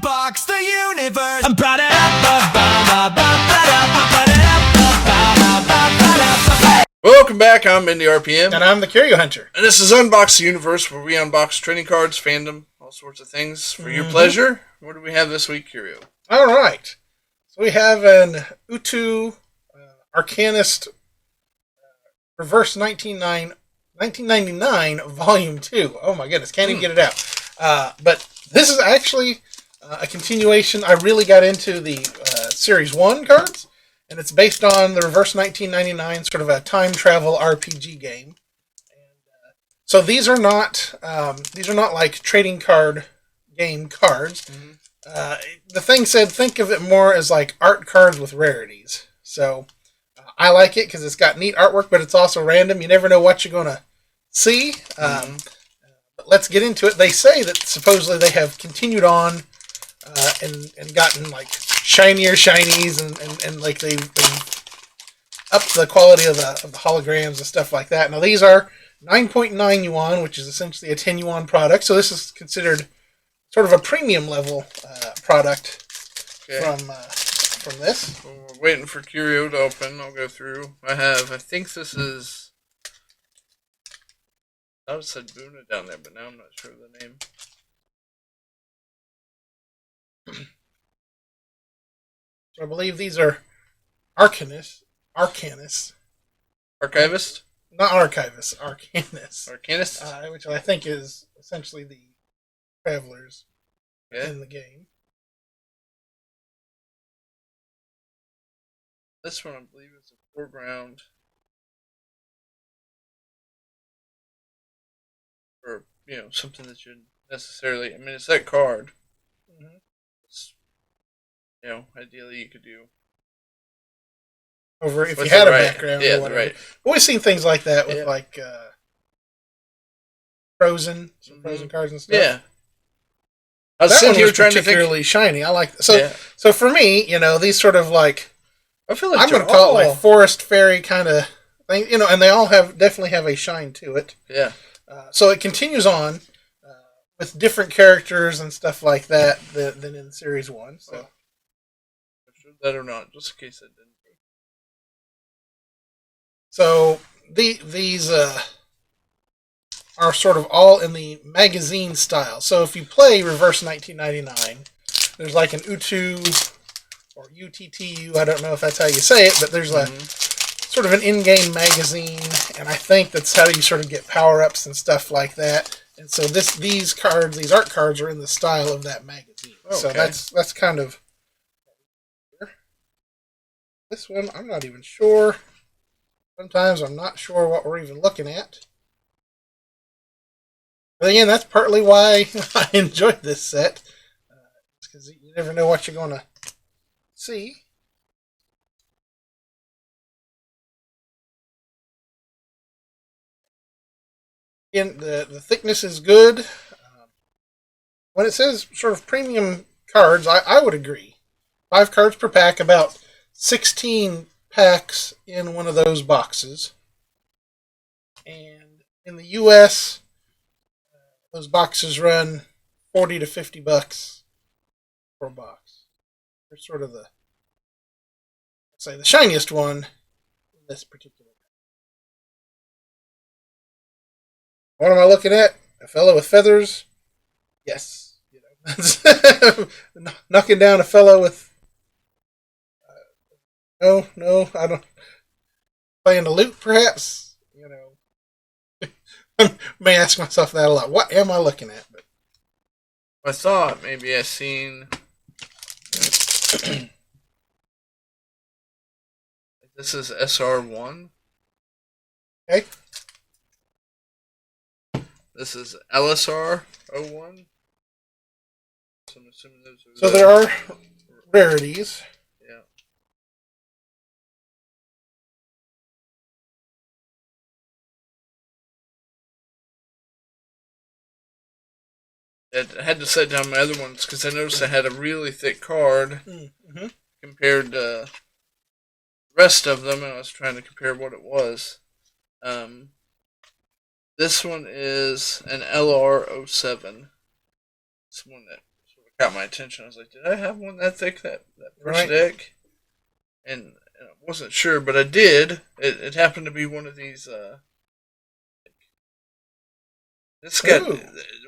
Unbox the universe. Welcome back, I'm Indy RPM. And I'm the Curio Hunter. And this is Unbox the Universe, where we unbox trading cards, fandom, all sorts of things for your pleasure. What do we have this week, Curio? All right. So we have an UTTU Arcanist Reverse 1999 Volume 2. Oh my goodness, can't even get it out. But this is actually a continuation. I really got into the Series 1 cards, and it's based on the Reverse 1999, sort of a time travel RPG game. And, so these are not like trading card game cards. The thing said, think of it more as like art cards with rarities. So I like it because it's got neat artwork, but it's also random. You never know what you're going to see. But let's get into it. They say that supposedly they have continued on and gotten like shinier shinies and like they upped the quality of the holograms and stuff like that. Now these are 9.9 yuan, which is essentially a 10 yuan product. So this is considered sort of a premium level product from this. Well, we're waiting for Curio to open. I'll go through. I think this is... I would said Buna down there, but now I'm not sure of the name. So I believe these are Arcanist. Archivist? Not Archivist, Arcanist. Arcanist? Which I think is essentially the travelers in the game. This one, I believe, is a foreground. Or, something that you necessarily... I mean, it's that card. It's, ideally you could do... Over if you had a background or whatever. Right. We've seen things like that with like Frozen, some Frozen cards and stuff. Yeah. I was sitting here trying to think... particularly shiny. I like that. So for me, these sort of like... I feel like I'm going to call it like forest fairy kind of thing, and they all definitely have a shine to it. Yeah. So it continues on with different characters and stuff like that than in Series 1. So. Sure that or not, just in case it didn't. So these are sort of all in the magazine style. So if you play Reverse 1999, there's like an UTTU or UTTU, I don't know if that's how you say it, but there's a sort of an in-game magazine, and I think that's how you sort of get power-ups and stuff like that. And so these art cards are in the style of that magazine. Okay. So that's kind of... This one, I'm not even sure. Sometimes I'm not sure what we're even looking at. But again, that's partly why I enjoyed this set. Because you never know what you're going to see. Again, the thickness is good. When it says sort of premium cards, I would agree. 5 cards per pack, about 16 packs in one of those boxes. And in the US, those boxes run $40 to $50 per box. They're sort of the shiniest one in this particular pack. What am I looking at? A fellow with feathers? Yes. Knocking down a fellow with... No, I don't... Playing the lute, perhaps? I may ask myself that a lot. What am I looking at? But I thought maybe I seen... This is SR1. Okay. This is LSR01. So I'm assuming those are... So there are rarities. I had to set down my other ones because I noticed I had a really thick card compared to the rest of them, and I was trying to compare what it was. This one is an LR07. It's one that sort got my attention. I was like, did I have one that thick, that first Right. deck? And I wasn't sure, but I did. It happened to be one of these. It's got Ooh.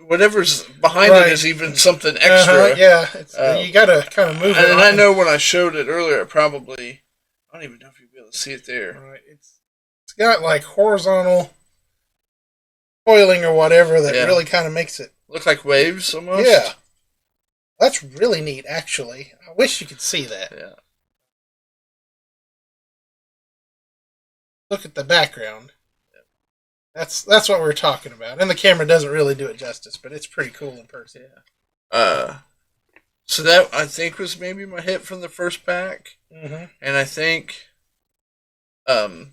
whatever's behind Right. it is even something extra. Yeah, it's, you gotta kind of move it. And I know when I showed it earlier, I don't even know if you'll be able to see it there. Right. It's got like horizontal coiling or whatever that really kind of makes it look like waves almost. Yeah, that's really neat. Actually, I wish you could see that. Yeah. Look at the background. That's what we're talking about, and the camera doesn't really do it justice, but it's pretty cool in person. Yeah. So that I think was maybe my hit from the first pack, and I think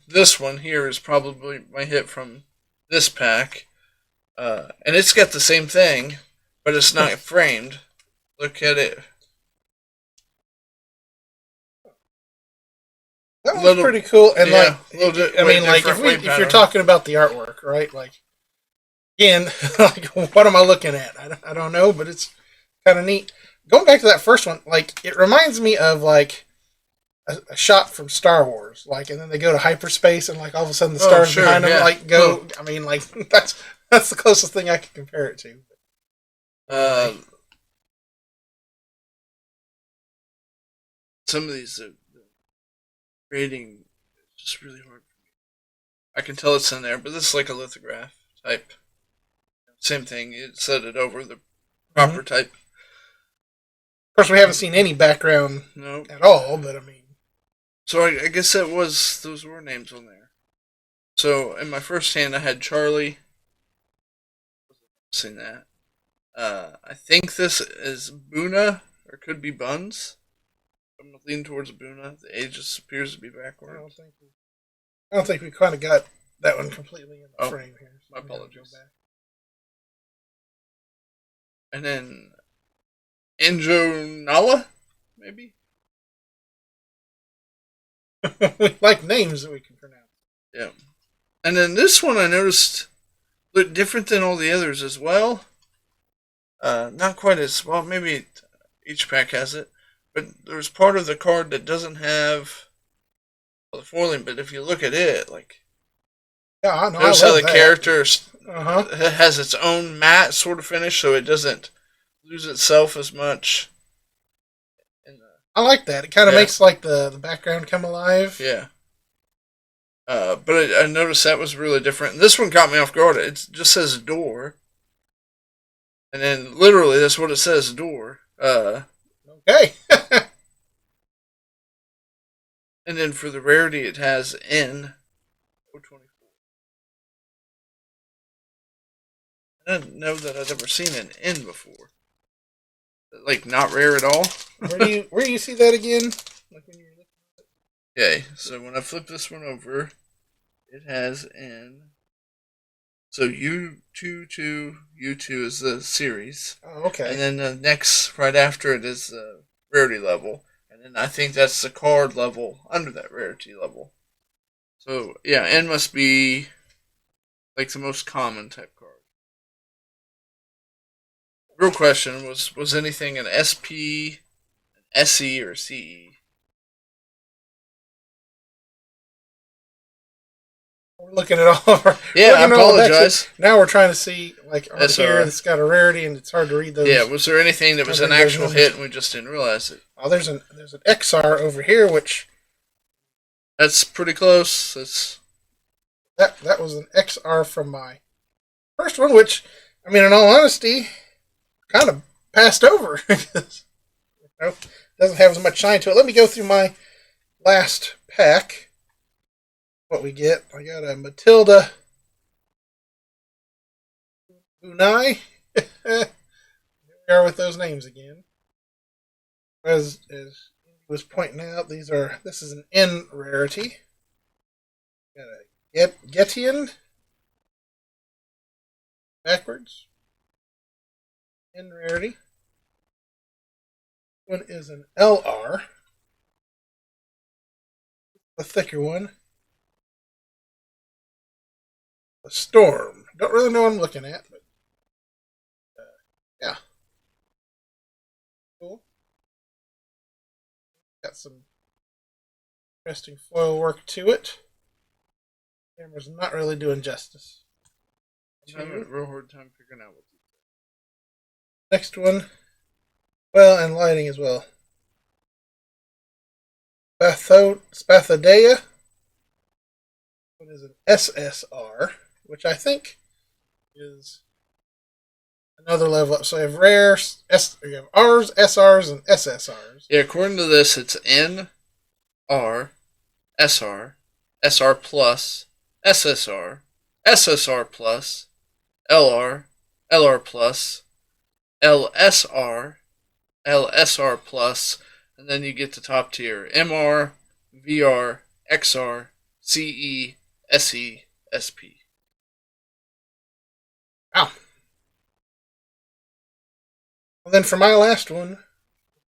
this one here is probably my hit from this pack, and it's got the same thing, but it's not framed. Look at it. That was pretty cool, and yeah, I mean, like if you're talking about the artwork, right? Like again, like what am I looking at? I don't know, but it's kind of neat. Going back to that first one, like it reminds me of like a shot from Star Wars, like, and then they go to hyperspace, and like all of a sudden the stars behind them like go. I mean, like that's the closest thing I can compare it to. Some of these grading is just really hard for me. I can tell it's in there, but this is like a lithograph type. Same thing. It set it over the proper type. Of course, we haven't seen any background at all, but I mean. So I guess those were names on there. So in my first hand, I had Charlie. Seen that. I think this is Buna, or could be Buns. I'm leaning towards Buna. The A just appears to be backwards. I don't think we kind of got that one completely in the frame here. So my apologies. And then Injo Nala, maybe? We like names that we can pronounce. Yeah. And then this one I noticed looked different than all the others as well. Not quite as well. Maybe each pack has it. But there's part of the card that doesn't have the foiling. But if you look at it, like, I know. Notice how the character has its own matte sort of finish, so it doesn't lose itself as much. I like that. It kind of makes like the background come alive. Yeah. But I noticed that was really different. And this one caught me off guard. It just says door. And then literally that's what it says, door. Okay. And then for the rarity it has N 024. I didn't know that I'd ever seen an N before. Like not rare at all. Where do you see that again? Like when you're looking at it? Okay, so when I flip this one over, it has N. So UTTU is the series. Oh, okay. And then the next, right after it, is the rarity level. And then I think that's the card level under that rarity level. So, yeah, N must be like the most common type card. Real question, was anything an SP, an SE, or CE? We're looking at all of our... Yeah, I apologize. Now we're trying to see, like, on That's here, it's got a rarity, and it's hard to read those. Yeah, was there anything that was an actual hit and we just didn't realize it? Oh, there's an XR over here, which... That's pretty close. That was an XR from my first one, which, I mean, in all honesty, kind of passed over. Doesn't have as much shine to it. Let me go through my last pack. What we get. I got a Matilda Unai. Here we are with those names again. As he was pointing out, this is an N rarity. Got a Getian. Backwards. N rarity. One is an LR. The thicker one. A Storm. Don't really know what I'm looking at, but yeah. Cool. Got some interesting foil work to it. Camera's not really doing justice. I'm having a real hard time figuring out what these are. Next one. Well, and lighting as well. Spathodea. What is an SSR? Which I think is another level up. So you have rares, you have R's, SR's, and SSR's. Yeah, according to this, it's N, R, SR, SR plus, SSR, SSR plus, LR, LR plus, LSR, LSR plus, and then you get the top tier: MR, VR, XR, CE, SE, SP. Wow. And then for my last one,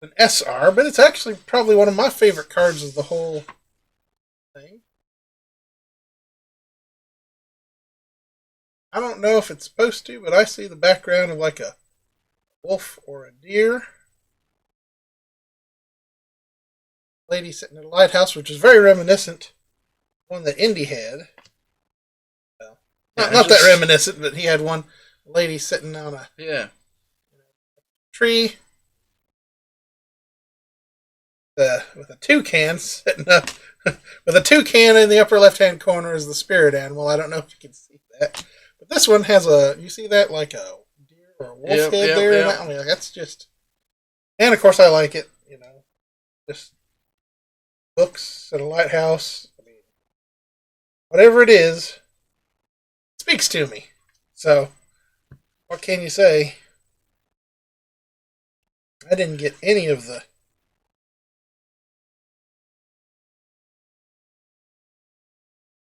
an SR, but it's actually probably one of my favorite cards of the whole thing. I don't know if it's supposed to, but I see the background of like a wolf or a deer. Lady sitting at a lighthouse, which is very reminiscent of one that Indy had. Well, not that reminiscent, but he had one lady sitting on a tree with a toucan sitting up with a toucan in the upper left-hand corner as the spirit animal. I don't know if you can see that, but this one has you see that like a deer or a wolf head there. Yep. I mean, that's just, and of course I like it. Just books at a lighthouse. I mean, whatever it is, it speaks to me. So, what can you say? I didn't get any of the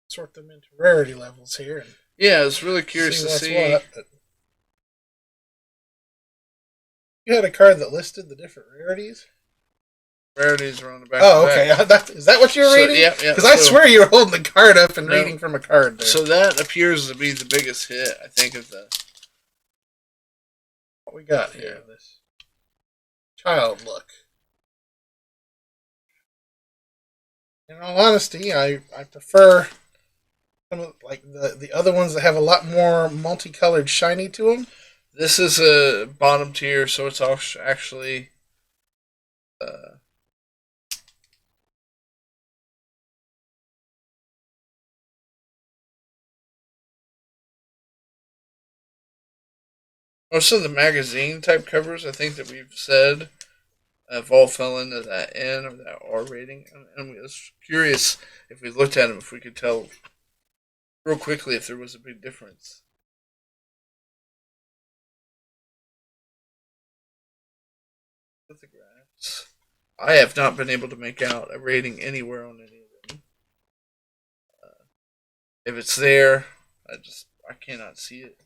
sort them into rarity levels here. And yeah, I was really curious to see. You had a card that listed the different rarities? Rarities are on the back. Oh, okay. Is that what you're reading? Yeah. Because I swear you were holding the card up and reading from a card there. So that appears to be the biggest hit, I think, of the... What we got here? This child look. In all honesty, I prefer some of like the other ones that have a lot more multicolored shiny to them. This is a bottom tier, so it's actually... Most of the magazine type covers, I think that we've said, have all fell into that N or that R rating. And I was curious if we looked at them, if we could tell real quickly if there was a big difference. Lithographs. I have not been able to make out a rating anywhere on any of them. If it's there, I cannot see it.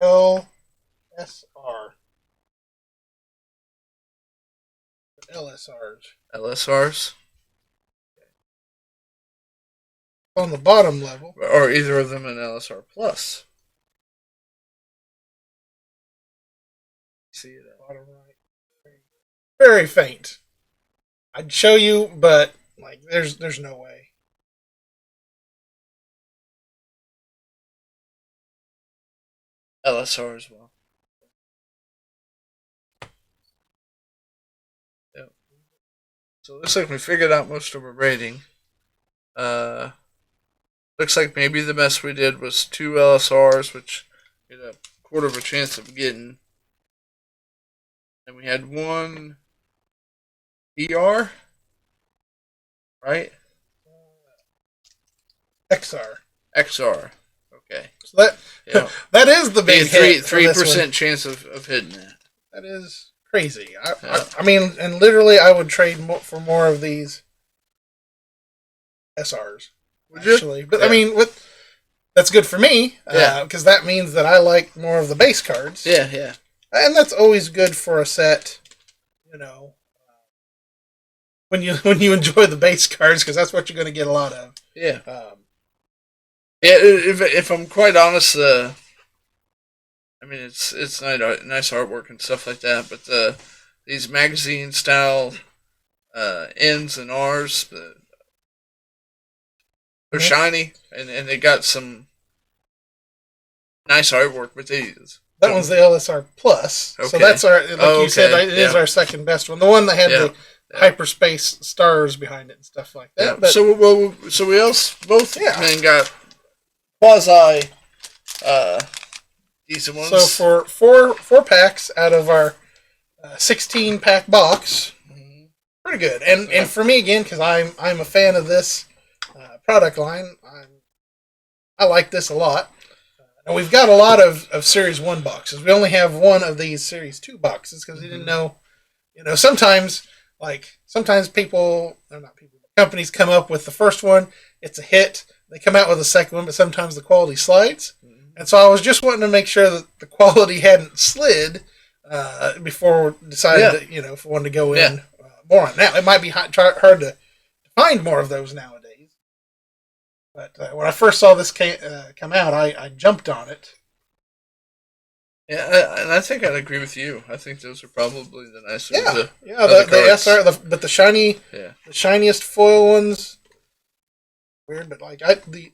LSR. LSRs? On the bottom level. Or either of them an LSR plus. See it at bottom right. Very faint. I'd show you, but like there's no way. LSR as well. Yep. So it looks like we figured out most of our rating. Looks like maybe the best we did was 2 LSRs, which we had a quarter of a chance of getting. And we had 1 ER, right? XR. XR. Okay. So that is the big hit. 3% chance of hitting that. That is crazy. I mean, and literally, I would trade for more of these SRs. Actually, but I mean, that's good for me. Because that means that I like more of the base cards. Yeah. And that's always good for a set. when you enjoy the base cards, because that's what you're going to get a lot of. Yeah. Yeah. If I'm quite honest, I mean it's nice artwork and stuff like that, but these magazine style N's and R's, they're shiny and they got some nice artwork with these. That one's the LSR Plus, so that's our, like you said, it is our second best one. The one that had the hyperspace stars behind it and stuff like that. Yeah. But, so we both men got quasi decent ones. So for four packs out of our 16 pack box, pretty good. And for me again, because I'm a fan of this product line, I like this a lot. And we've got a lot of Series 1 boxes. We only have one of these Series 2 boxes because we didn't know, sometimes companies come up with the first one, it's a hit. They come out with a second one, but sometimes the quality slides. And so I was just wanting to make sure that the quality hadn't slid before deciding that, if we wanted to go in more on. Now, it might be hard to find more of those nowadays. But when I first saw this come out, I jumped on it. Yeah, and I think I'd agree with you. I think those are probably the nicer. The SR, but the shiny, the shiniest foil ones. Weird, but like the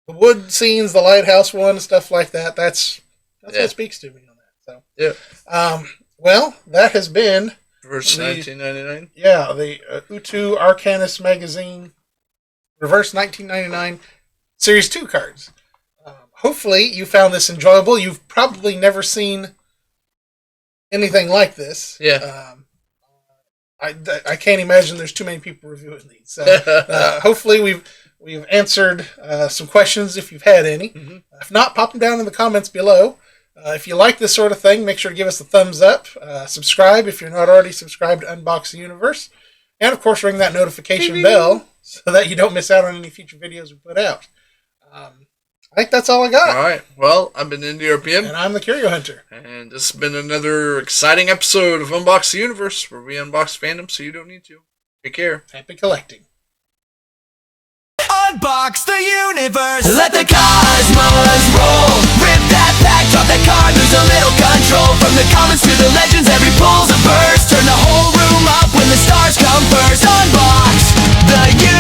wood scenes, the lighthouse one, stuff like that. That's what speaks to me on that. So well, that has been Reverse 1999. Yeah, the UTTU Arcanist magazine. Reverse 1999 Series 2 cards. Hopefully you found this enjoyable. You've probably never seen anything like this. Yeah. I can't imagine there's too many people reviewing these. So hopefully we've answered some questions if you've had any. Mm-hmm. If not, pop them down in the comments below. If you like this sort of thing, make sure to give us a thumbs up. Subscribe if you're not already subscribed to Unbox the Universe. And, of course, ring that notification bell so that you don't miss out on any future videos we put out. I think that's all I got. All right. Well, I've been Indie RPM. And I'm the Curio Hunter. And this has been another exciting episode of Unbox the Universe, where we unbox fandom so you don't need to. Take care. Happy collecting. Unbox the universe. Let the cosmos roll. Rip that pack, drop that card, lose a little control. From the commons to the legends, every pull's a burst. Turn the whole room up when the stars come first. Unbox the universe.